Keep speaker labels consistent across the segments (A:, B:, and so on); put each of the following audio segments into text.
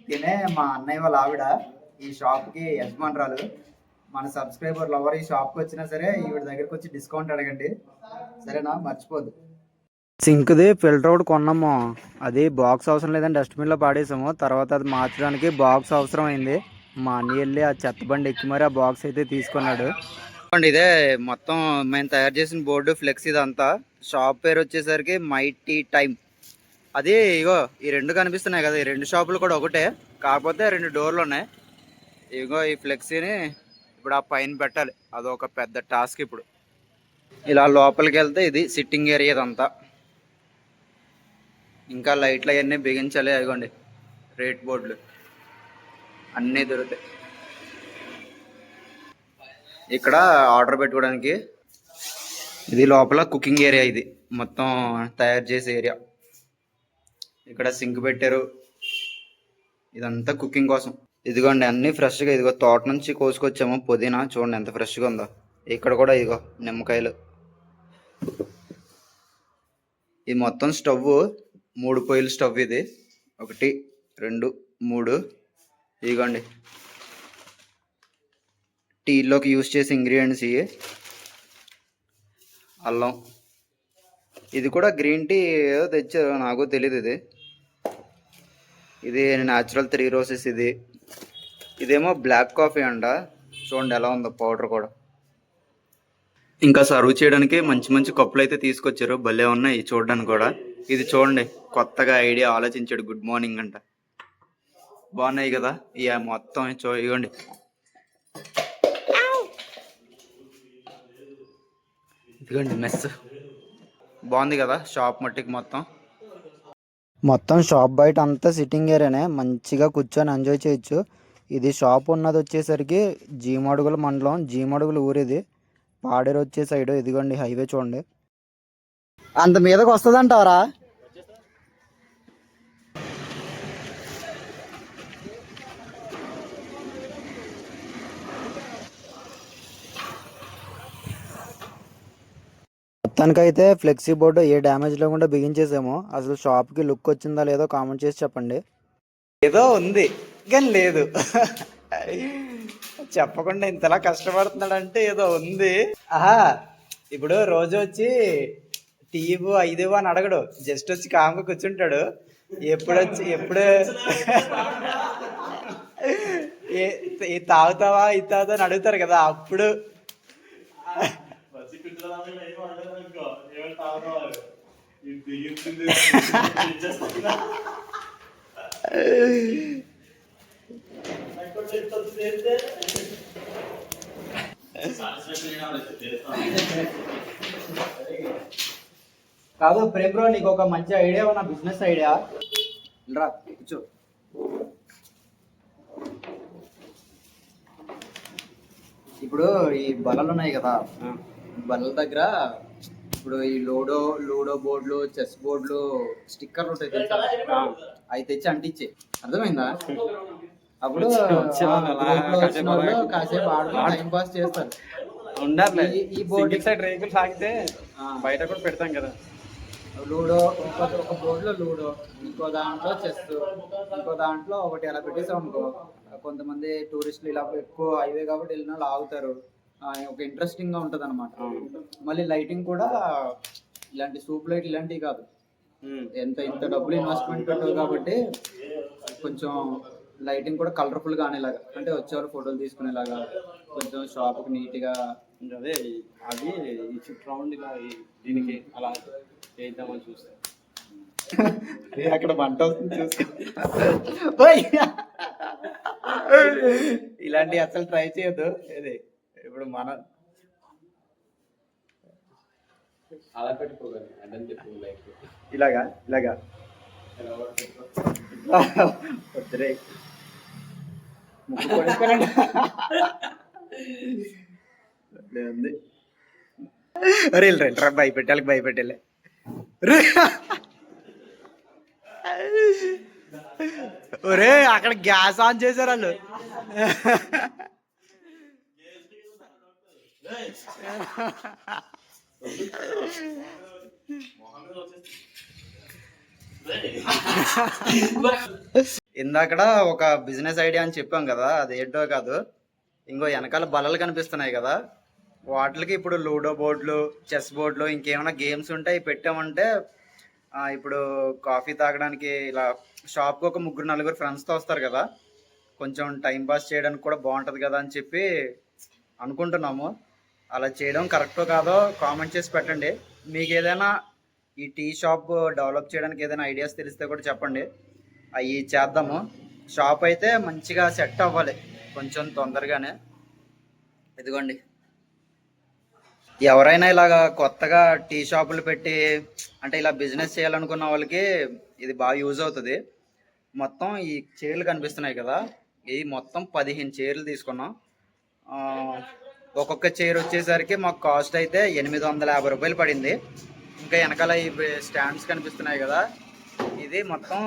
A: తినే మా అన్నయ్య వాళ్ళ ఆవిడ ఈ షాప్కి యజమానురాలు. మన సబ్స్క్రైబర్లు ఎవరు ఈ షాప్కి వచ్చినా సరే ఈవిడ దగ్గరకు వచ్చి డిస్కౌంట్ అడగండి, సరేనా? మర్చిపోద్దు. సింక్ది ఫిల్టర్ ఒకటి కొన్నాము, అది బాక్స్ అవసరం లేదని డస్ట్బిన్లో పాడేసాము. తర్వాత అది మార్చడానికి బాక్స్ అవసరం అయింది. మా అన్న వెళ్ళి ఆ చెత్త బండి ఎక్కి మరి ఆ బాక్స్ అయితే తీసుకున్నాడు. ఇదే మొత్తం మేము తయారు చేసిన బోర్డు, ఫ్లెక్స్ ఇదంతా. షాప్ పేరు వచ్చేసరికి మైటీ టైమ్. అది ఇగో ఈ రెండు కనిపిస్తున్నాయి కదా, ఈ రెండు షాపులు కూడా ఒకటే, కాకపోతే రెండు డోర్లు ఉన్నాయి. ఇగో ఈ ఫ్లెక్సీని ఇప్పుడు ఆ పైన పెట్టాలి, అదొక పెద్ద టాస్క్. ఇప్పుడు ఇలా లోపలికి వెళ్తే ఇది సిట్టింగ్ ఏరియా ఇదంతా. ఇంకా లైట్లు అవన్నీ బిగించాలి. అదిగోండి రేట్ బోర్డులు అన్నీ దొరుకుతాయి. ఇక్కడ ఆర్డర్ పెట్టుకోవడానికి. ఇది లోపల కుకింగ్ ఏరియా, ఇది మొత్తం తయారు చేసే ఏరియా. ఇక్కడ సింక్ పెట్టారు, ఇదంతా కుకింగ్ కోసం. ఇదిగోండి అన్నీ ఫ్రెష్గా, ఇదిగో తోట నుంచి కోసుకొచ్చాము పుదీనా, చూడండి ఎంత ఫ్రెష్గా ఉందో. ఇక్కడ కూడా ఇదిగో నిమ్మకాయలు. ఇది మొత్తం స్టవ్, 3 పొయ్యిల స్టవ్ ఇది. 1 2 3. ఇదిగోండి టీలోకి యూజ్ చేసే ఇంగ్రీడియంట్స్ ఇవి. అల్లం, ఇది కూడా గ్రీన్ టీ ఏదో తెచ్చారు, నాకు తెలియదు. ఇది న్యాచురల్ 3 రోజెస్. ఇదేమో బ్లాక్ కాఫీ అంట, చూడండి ఎలా ఉందో పౌడర్ కూడా. ఇంకా సర్వ్ చేయడానికి మంచి మంచి కప్పులు అయితే తీసుకొచ్చారు, భలే ఉన్నాయి చూడడానికి కూడా. ఇది చూడండి కొత్తగా ఐడియా ఆలోచించాడు, గుడ్ మార్నింగ్ అంట. బాగున్నాయి కదా ఇక మొత్తం. ఇవ్వండి ఇదిగోండి మెస్. బాగుంది కదా షాప్ మట్టికి మొత్తం షాప్ బయట అంతా సిట్టింగ్ ఏరియానే, మంచిగా కూర్చొని ఎంజాయ్ చేయొచ్చు. ఇది షాప్ ఉన్నది వచ్చేసరికి జీమడుగుల మండలం, జీమడుగుల ఊరిది. పాడేరు వచ్చే సైడ్. ఇదిగోండి హైవే చూడండి. అంత మీదకి వస్తుందంటారా? మొత్తానికైతే ఫ్లెక్సీ బోర్డు ఏ డ్యామేజ్ లేకుండా బిగించేసాము. అసలు షాప్కి లుక్ వచ్చిందా లేదో కామెంట్ చేసి చెప్పండి. ఏదో ఉంది కానీ లేదు చెప్పకుండా ఇంతలా కష్టపడుతున్నాడంటే ఏదో ఉంది. ఇప్పుడు రోజు వచ్చి టీవు 5 అని అడగడు, జస్ట్ వచ్చి కామ్గా కూర్చుంటాడు. ఎప్పుడు తాగుతావా ఇది తాగుతావు అని అడుగుతారు కదా, అప్పుడు కాదు ప్రేమ్ బ్రో, నీకు ఒక మంచి ఐడియా ఉన్నా, బిజినెస్ ఐడియా రా కూర్చో. ఇప్పుడు ఈ బల్లలు ఉన్నాయి కదా, బల్లల దగ్గర ఇప్పుడు ఈ లూడో బోర్డులు, చెస్ బోర్డులు స్టిక్కర్లు ఉంటాయి తెలుసా, అవి తెచ్చి అంటించే. అర్థమైందా? అప్పుడు కాసేపు ఆడుకుని టైం పాస్ చేస్తారు. ఈ బోర్డు సైడ్ రేకులు సాగితే బయట కూడా పెడతాం కదా. లూడో ఒక బోర్డులో లూడో, ఇంకో దాంట్లో చెస్, ఇంకో దాంట్లో ఒకటి అలా పెట్టేసాం అనుకో, కొంతమంది టూరిస్టులు ఇలా ఎక్కువ హైవే కాబట్టి వెళ్ళిన వాళ్ళు ఆగుతారు. ఒక ఇంట్రెస్టింగ్ గా ఉంటది అనమాట. మళ్ళీ లైటింగ్ కూడా ఇలాంటి సూప్ లైట్ ఇలాంటివి కాదు, ఇంత డబ్బులు ఇన్వెస్ట్మెంట్ పెట్టావు కాబట్టి కొంచెం లైటింగ్ కూడా కలర్ఫుల్ గా అనేలాగా, అంటే వచ్చేవారు ఫోటోలు తీసుకునేలాగా, కొంచెం షాప్ కి నీట్ గా. అదే అవి ఈ చుట్టూ రౌండ్ ఇలా దీనికి అలా చేద్దామని చూస్తే అక్కడ మంట వస్తుంది చూస్తే. ఇలాంటి అసలు ట్రై చేయొద్దు. ఇది ఇప్పుడు మన అలా పెట్టుకోగలి ఇలాగా వద్దురే ముక్కు కొడుకోనండి. రైలు భయపెట్టాలి. ఒరే అక్కడ గ్యాస్ ఆన్ చేశారు వాళ్ళు. ఇందాకడ ఒక బిజినెస్ ఐడియా అని చెప్పాం కదా, అది ఏంటో కాదు, ఇంకో వెనకాల బల్లలు కనిపిస్తున్నాయి కదా, వాటికి ఇప్పుడు లూడో బోర్డులు, చెస్ బోర్డులు, ఇంకేమైనా గేమ్స్ ఉంటాయి పెట్టామంటే ఇప్పుడు కాఫీ తాగడానికి ఇలా షాప్కి ఒక 3-4 ఫ్రెండ్స్తో వస్తారు కదా, కొంచెం టైం పాస్ చేయడానికి కూడా బాగుంటుంది కదా అని చెప్పి అనుకుంటున్నాము. అలా చేయడం కరెక్టో కాదో కామెంట్ చేసి పెట్టండి. మీకు ఏదైనా ఈ టీ షాప్ డెవలప్ చేయడానికి ఏదైనా ఐడియాస్ తెలిస్తే కూడా చెప్పండి, అవి చేద్దాము. షాప్ అయితే మంచిగా సెట్ అవ్వాలి కొంచెం తొందరగానే. ఇదిగోండి, ఎవరైనా ఇలాగ కొత్తగా టీ షాపులు పెట్టి అంటే ఇలా బిజినెస్ చేయాలనుకున్న వాళ్ళకి ఇది బాగా యూజ్ అవుతుంది. మొత్తం ఈ చైర్లు కనిపిస్తున్నాయి కదా, ఇవి మొత్తం 15 చైర్లు తీసుకున్నాం. ఒక్కొక్క చైర్ వచ్చేసరికి మాకు కాస్ట్ అయితే 850 రూపాయలు పడింది. ఇంకా వెనకాల ఈ స్టాండ్స్ కనిపిస్తున్నాయి కదా, ఇది మొత్తం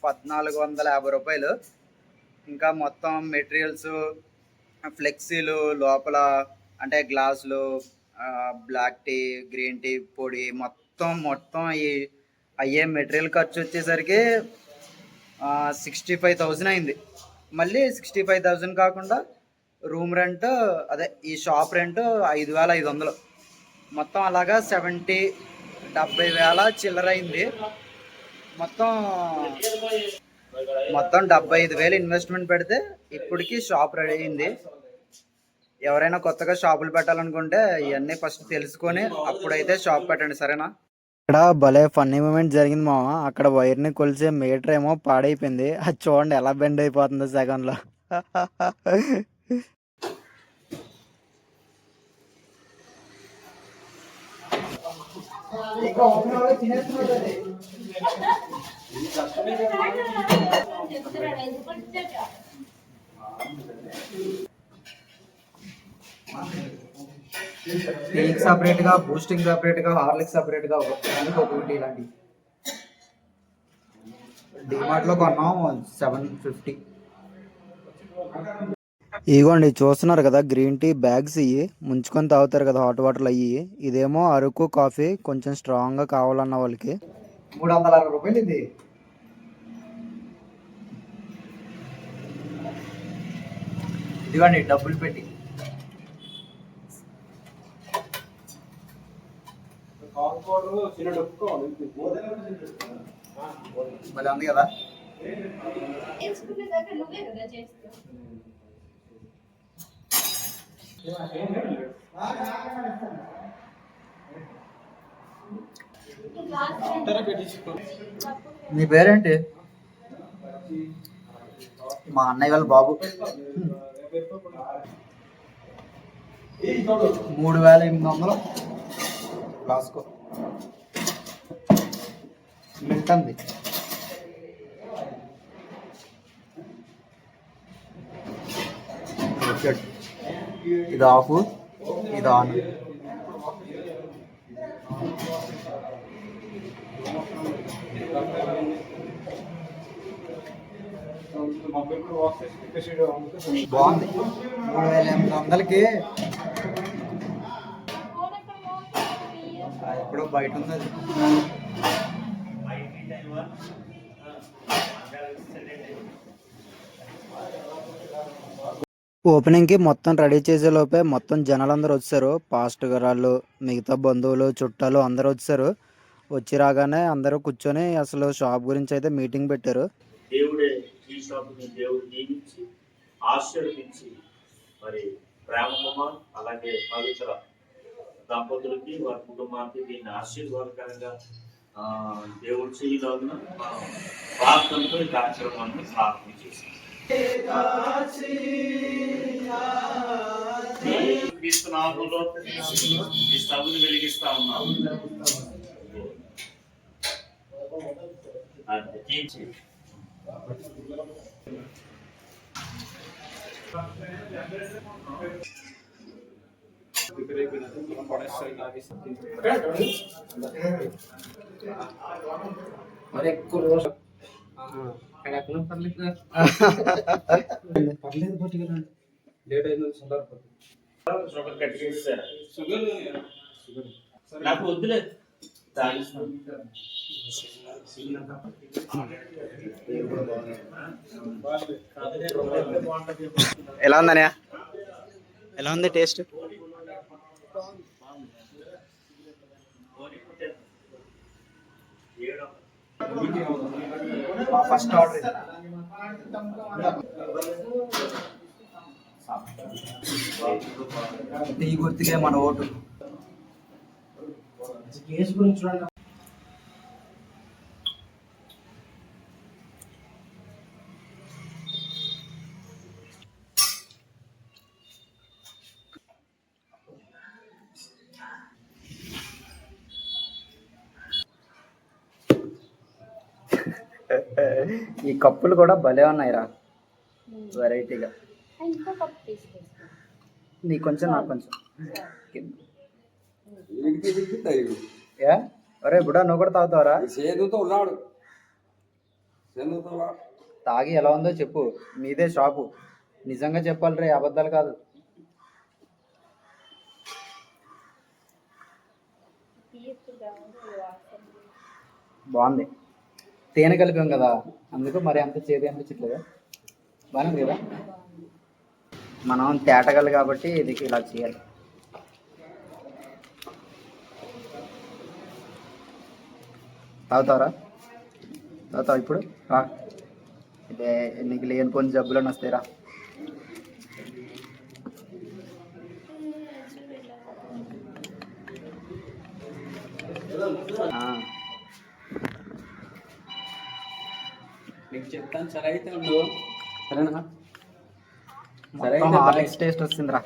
A: 1450 రూపాయలు. ఇంకా మొత్తం మెటీరియల్స్, ఫ్లెక్సీలు, లోపల అంటే గ్లాసులు, బ్లాక్ టీ, గ్రీన్ టీ పొడి, మొత్తం అయ్యే మెటీరియల్ ఖర్చు వచ్చేసరికి 65,000 అయింది. మళ్ళీ 65,000 కాకుండా రూమ్ రెంట్, అదే ఈ షాప్ రెంట్ 5,500, మొత్తం అలాగా 70,000 చిల్లర అయింది. మొత్తం 75,000 ఇన్వెస్ట్మెంట్ పెడితే ఇప్పటికి షాప్ రెడీ అయింది. ఎవరైనా కొత్తగా షాపులు పెట్టాలనుకుంటే ఇవన్నీ ఫస్ట్ తెలుసుకొని అప్పుడైతే షాప్ పెట్టండి, సరేనా? ఇక్కడ భలే ఫన్నీ మూమెంట్ జరిగింది మామ. అక్కడ వైర్ని కొలిసే మీటర్ ఏమో పాడైపోయింది. అది చూడండి ఎలా బెండ్ అయిపోతుందో సగంలో. టీకి సపరేట్గా, బూస్టింగ్ సపరేట్గా, హార్లిక్స్ సపరేట్గా, ఒకటి ఇలాంటి డిమార్ట్లో కొన్నాం 750. ఇగోండి చూస్తున్నారు కదా, గ్రీన్ టీ బ్యాగ్స్ ఇవి ముంచుకొని తాగుతారు కదా హాట్ వాటర్లు అయ్యి. ఇదేమో అరకు కాఫీ, కొంచెం స్ట్రాంగ్గా కావాలన్న వాళ్ళకి 360 రూపాయలు ఇది. ఇదిగోండి డబ్బులు పెట్టి మళ్ళీ ఉంది కదా. నీ పేరేంటి? మా అన్నయ్య వాళ్ళ బాబు. 3,800 గ్లాస్కో మింట్ అంది. ఇది ఆఫ్, ఇది ఆన్. బాగుంది. 3,800కి ఎప్పుడో బయట ఉంది. ఓపెనింగ్కి మొత్తం రెడీ చేసే లోపే మొత్తం జనాలందరూ వచ్చారు. పాస్టర్ గారు, మిగతా బంధువులు, చుట్టాలు అందరూ వచ్చారు. వచ్చి రాగానే అందరూ కూర్చొని అసలు షాప్ గురించి అయితే మీటింగ్ పెట్టారు.
B: దేవుడే ఈ షాపుని దేవుడు దీవించి ఆశీర్వదించి మరి ప్రేమ అలాగే పవిత్ర దంపతులకి వారి కుటుంబానికి దీన్ని ఆశీర్వాదకరంగా దేవుడు చేయగలన ప్రార్థనతో ఈ కార్యక్రమాన్ని ప్రారంభం చేశాం. క్రీస్తునామములో ఈ స్టవ్ని వెలిగిస్తా ఉన్నాము.
A: మరి ఎక్కువ రోజు పర్లేదు పట్టుకెళ్ళండి. లేట్ అయింది. షుగర్
B: నాకు వద్దులే తాగిస్తా.
A: ఎలా ఉందన్నయ్య? ఎలా ఉంది టేస్ట్? ఫస్ట్ ఆర్డర్ టీ గుర్తుకే మన ఓటు. కేసు గురించి చూడండి. ఈ కప్పులు కూడా భలే ఉన్నాయిరా, వెరైటీగా. నీ కొంచెం నాకు కొంచెం. ఏ అరే బుడా, నువ్వు కూడా తాగుతావరా? తాగి ఎలా ఉందో చెప్పు. మీదే షాపు, నిజంగా చెప్పాలి రే, అబద్ధాలు కాదు. బాగుంది, తేనె కలిపాం కదా అందుకు మరి అంత చేదు అనిపించట్లేదా? బాగుంది కదా, మనం తేటగలు కాబట్టి ఇది ఇలా చేయాలి. తాగుతావరా? తాగుతావు ఇప్పుడు రా. ఇదే నీకు లేనిపోని జబ్బులను వస్తాయిరా.
C: నీకు చెప్తాను, సరే అయితే ఉండు. సరేనా?
A: సరే, హార్లిక్స్ టేస్ట్ వస్తుందిరా.